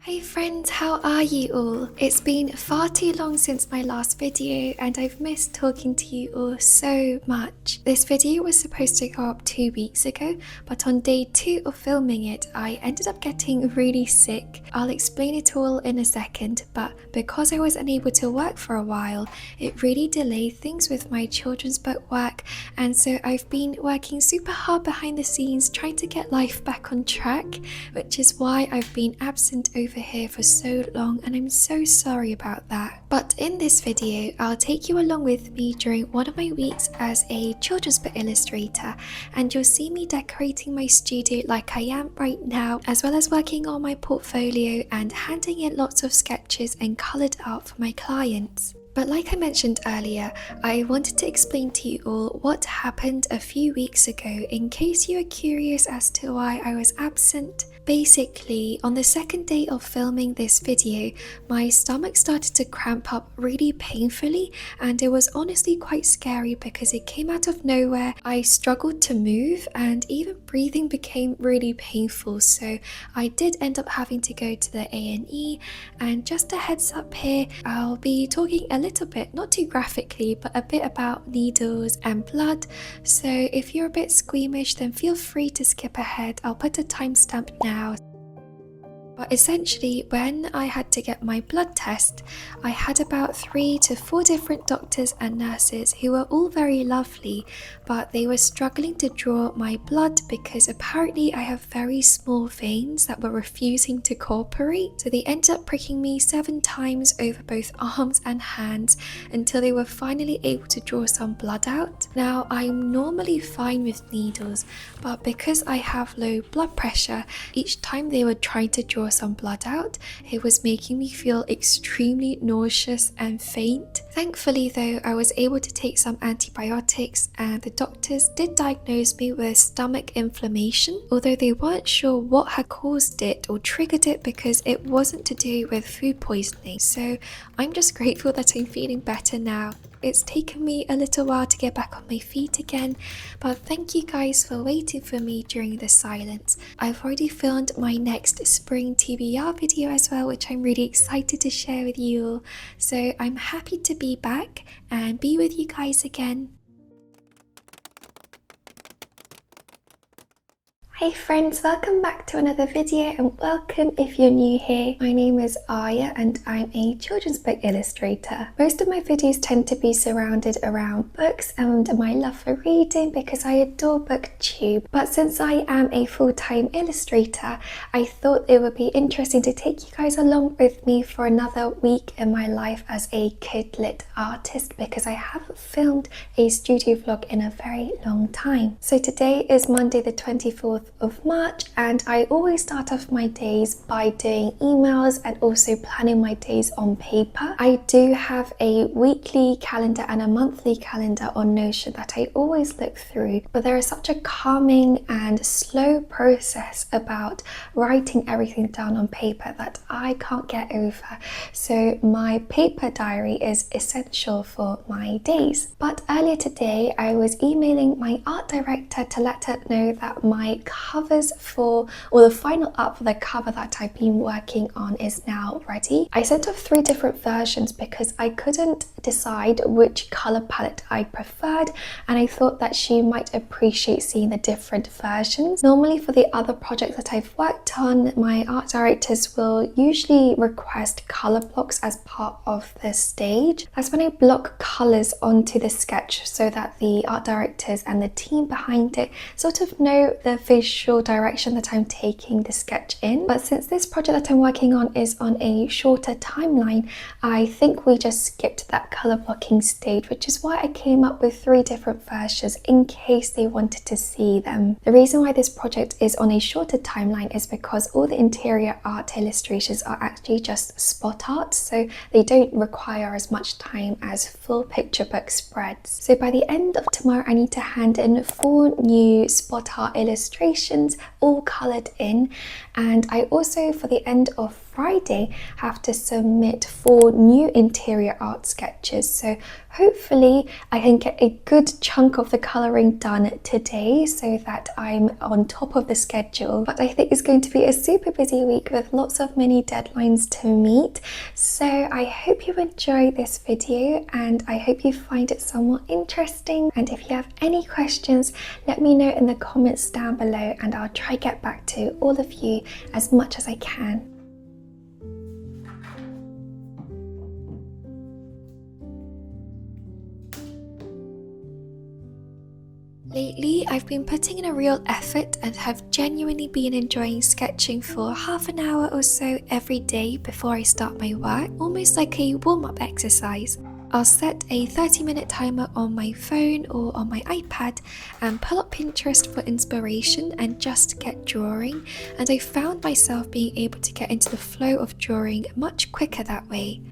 Hey friends, how are you all? It's been far too long since my last video and I've missed talking to you all so much. This video was supposed to go up 2 weeks ago, but on day 2 of filming it, I ended up getting really sick. I'll explain it all in a second, but because I was unable to work for a while, it really delayed things with my children's book work, and so I've been working super hard behind the scenes trying to get life back on track, which is why I've been absent over here for so long, and I'm so sorry about that. But in this video, I'll take you along with me during one of my weeks as a children's book illustrator, and you'll see me decorating my studio like I am right now, as well as working on my portfolio and handing in lots of sketches and coloured art for my clients. But like I mentioned earlier, I wanted to explain to you all what happened a few weeks ago in case you are curious as to why I was absent. Basically, on the second day of filming this video, my stomach started to cramp up really painfully, and it was honestly quite scary because it came out of nowhere. I struggled to move and even breathing became really painful, so I did end up having to go to the A&E. And just a heads up here, I'll be talking a little bit, not too graphically, but a bit about needles and blood, so if you're a bit squeamish then feel free to skip ahead. I'll put a timestamp now. But essentially, when I had to get my blood test, I had about 3 to 4 different doctors and nurses who were all very lovely, but they were struggling to draw my blood because apparently I have very small veins that were refusing to cooperate. So they ended up pricking me 7 times over both arms and hands until they were finally able to draw some blood out. Now, I'm normally fine with needles, but because I have low blood pressure, each time they were trying to draw some blood out, it was making me feel extremely nauseous and faint. Thankfully though, I was able to take some antibiotics, and the doctors did diagnose me with stomach inflammation, although they weren't sure what had caused it or triggered it because it wasn't to do with food poisoning. So I'm just grateful that I'm feeling better now. It's taken me a little while to get back on my feet again, but thank you guys for waiting for me during the silence. I've already filmed my next spring TBR video as well, which I'm really excited to share with you all. So I'm happy to be back and be with you guys again. Hey friends, welcome back to another video, and welcome if you're new here. My name is Ahya and I'm a children's book illustrator. Most of my videos tend to be surrounded around books and my love for reading because I adore BookTube. But since I am a full-time illustrator, I thought it would be interesting to take you guys along with me for another week in my life as a kidlit artist, because I haven't filmed a studio vlog in a very long time. So today is Monday the 24th of March, and I always start off my days by doing emails and also planning my days on paper. I do have a weekly calendar and a monthly calendar on Notion that I always look through, but there is such a calming and slow process about writing everything down on paper that I can't get over. So my paper diary is essential for my days. But earlier today I was emailing my art director to let her know that my covers for, or the final art for the cover that I've been working on is now ready. I sent off 3 different versions because I couldn't decide which color palette I preferred, and I thought that she might appreciate seeing the different versions. Normally for the other projects that I've worked on, my art directors will usually request color blocks as part of the stage. That's when I block colors onto the sketch so that the art directors and the team behind it sort of know the visual direction that I'm taking the sketch in. But since this project that I'm working on is on a shorter timeline, I think we just skipped that color blocking stage, which is why I came up with 3 different versions in case they wanted to see them. The reason why this project is on a shorter timeline is because all the interior art illustrations are actually just spot art, so they don't require as much time as full picture book spreads. So by the end of tomorrow I need to hand in 4 new spot art illustrations, all coloured in, and I also, for the end of Friday have to submit 4 new interior art sketches, so hopefully I can get a good chunk of the colouring done today so that I'm on top of the schedule. But I think it's going to be a super busy week with lots of mini deadlines to meet, so I hope you enjoy this video and I hope you find it somewhat interesting. And if you have any questions, let me know in the comments down below and I'll try to get back to all of you as much as I can. Lately, I've been putting in a real effort and have genuinely been enjoying sketching for half an hour or so every day before I start my work, almost like a warm-up exercise. I'll set a 30-minute timer on my phone or on my iPad and pull up Pinterest for inspiration and just get drawing, and I found myself being able to get into the flow of drawing much quicker that way.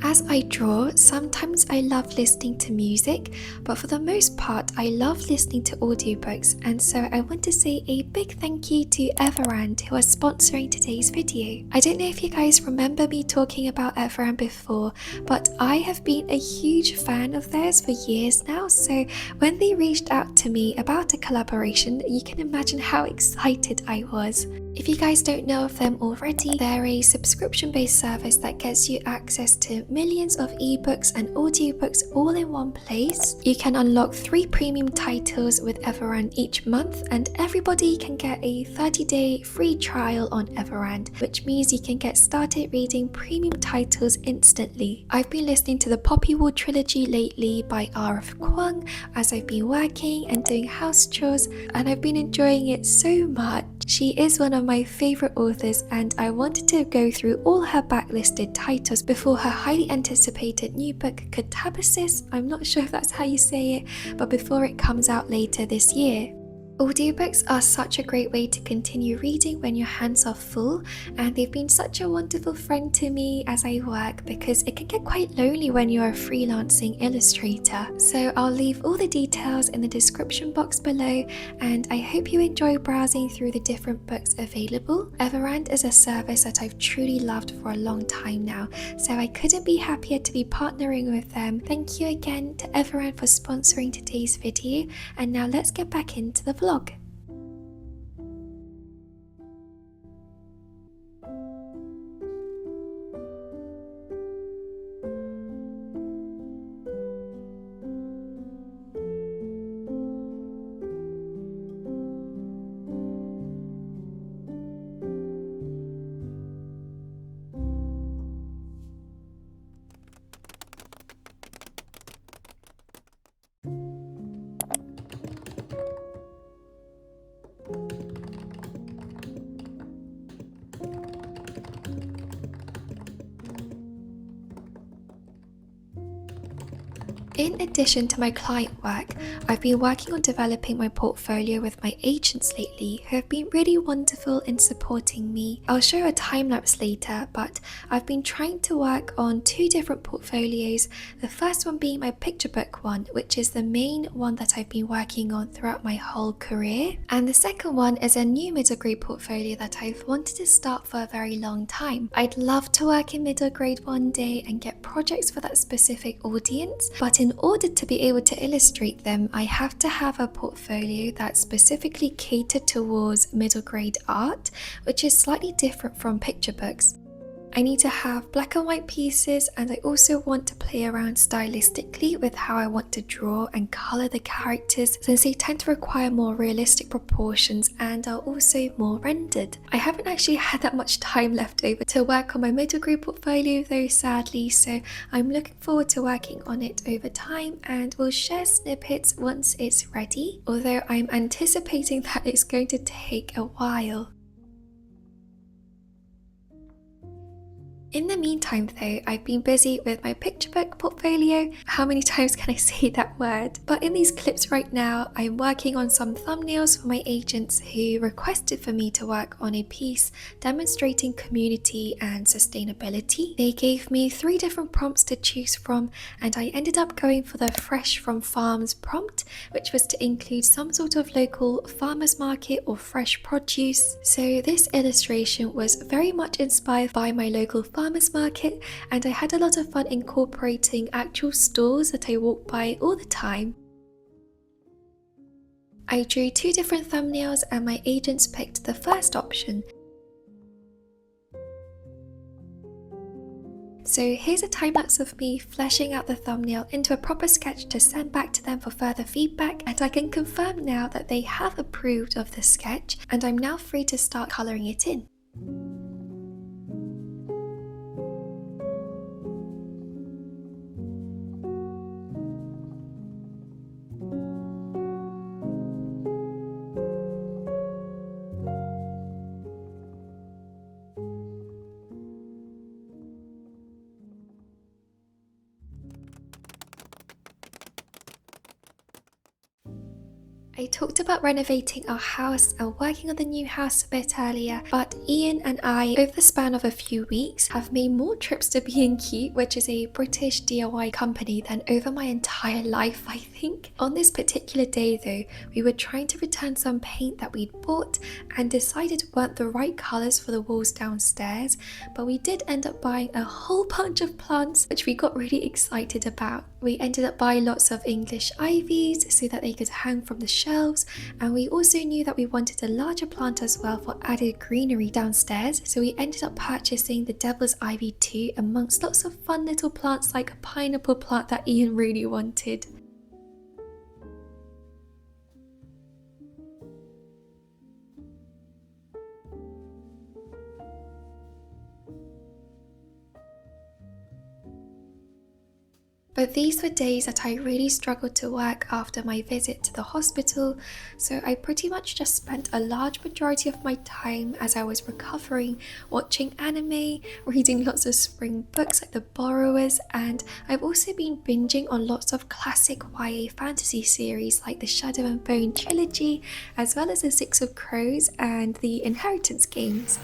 As I draw, sometimes I love listening to music, but for the most part I love listening to audiobooks, and so I want to say a big thank you to Everand who are sponsoring today's video. I don't know if you guys remember me talking about Everand before, but I have been a huge fan of theirs for years now, so when they reached out to me about a collaboration, you can imagine how excited I was. If you guys don't know of them already, they're a subscription-based service that gets you access to millions of ebooks and audiobooks all in one place. You can unlock 3 premium titles with Everand each month, and everybody can get a 30-day free trial on Everand, which means you can get started reading premium titles instantly. I've been listening to the Poppy Wall trilogy lately by R.F. Kuang as I've been working and doing house chores, and I've been enjoying it so much. She is one of my favourite authors, and I wanted to go through all her backlisted titles before her highly anticipated new book Catabasis, I'm not sure if that's how you say it, but before it comes out later this year. Audiobooks are such a great way to continue reading when your hands are full, and they've been such a wonderful friend to me as I work because it can get quite lonely when you're a freelancing illustrator. So I'll leave all the details in the description box below, and I hope you enjoy browsing through the different books available. Everand is a service that I've truly loved for a long time now, so I couldn't be happier to be partnering with them. Thank you again to Everand for sponsoring today's video, and now let's get back into the vlog. In addition to my client work, I've been working on developing my portfolio with my agents lately who have been really wonderful in supporting me. I'll show a time lapse later, but I've been trying to work on 2 different portfolios, the first one being my picture book one, which is the main one that I've been working on throughout my whole career, and the second one is a new middle grade portfolio that I've wanted to start for a very long time. I'd love to work in middle grade one day and get projects for that specific audience, but in order to be able to illustrate them, I have to have a portfolio that's specifically catered towards middle grade art, which is slightly different from picture books. I need to have black and white pieces, and I also want to play around stylistically with how I want to draw and colour the characters, since they tend to require more realistic proportions and are also more rendered. I haven't actually had that much time left over to work on my middle grade portfolio though, sadly, so I'm looking forward to working on it over time, and we'll share snippets once it's ready, although I'm anticipating that it's going to take a while. In the meantime though, I've been busy with my picture book portfolio. How many times can I say that word? But in these clips right now, I'm working on some thumbnails for my agents who requested for me to work on a piece demonstrating community and sustainability. They gave me 3 different prompts to choose from, and I ended up going for the Fresh from Farms prompt, which was to include some sort of local farmers market or fresh produce. So this illustration was very much inspired by my local farmers market, and I had a lot of fun incorporating actual stores that I walk by all the time. I drew 2 different thumbnails and my agents picked the first option. So here's a time lapse of me fleshing out the thumbnail into a proper sketch to send back to them for further feedback, and I can confirm now that they have approved of the sketch and I'm now free to start colouring it in. I talked about renovating our house and working on the new house a bit earlier, but Ian and I, over the span of a few weeks, have made more trips to B&Q, which is a British DIY company, than over my entire life, I think. On this particular day though, we were trying to return some paint that we'd bought and decided weren't the right colours for the walls downstairs, but we did end up buying a whole bunch of plants, which we got really excited about. We ended up buying lots of English ivies so that they could hang from the shelves, and we also knew that we wanted a larger plant as well for added greenery downstairs, so we ended up purchasing the devil's ivy too, amongst lots of fun little plants like a pineapple plant that Ian really wanted. But these were days that I really struggled to work after my visit to the hospital, so I pretty much just spent a large majority of my time as I was recovering, watching anime, reading lots of spring books like The Borrowers, and I've also been binging on lots of classic YA fantasy series like the Shadow and Bone trilogy, as well as the Six of Crows and the Inheritance games.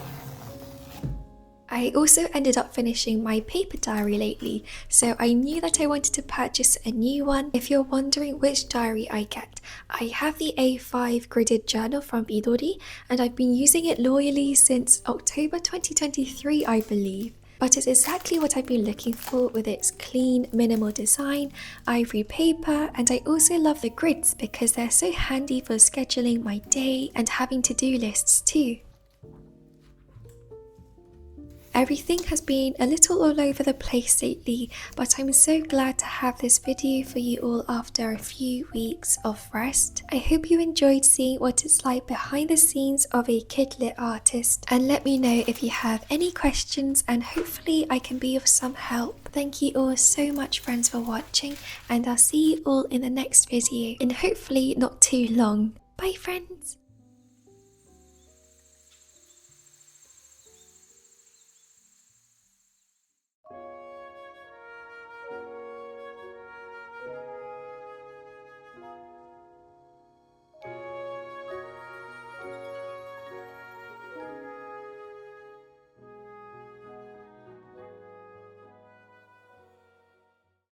I also ended up finishing my paper diary lately, so I knew that I wanted to purchase a new one. If you're wondering which diary I get, I have the A5 gridded journal from Midori, and I've been using it loyally since October 2023, I believe. But it's exactly what I've been looking for, with its clean, minimal design, ivory paper, and I also love the grids because they're so handy for scheduling my day and having to-do lists too. Everything has been a little all over the place lately, but I'm so glad to have this video for you all after a few weeks of rest. I hope you enjoyed seeing what it's like behind the scenes of a kidlit artist, and let me know if you have any questions and hopefully I can be of some help. Thank you all so much, friends, for watching, and I'll see you all in the next video in hopefully not too long. Bye, friends!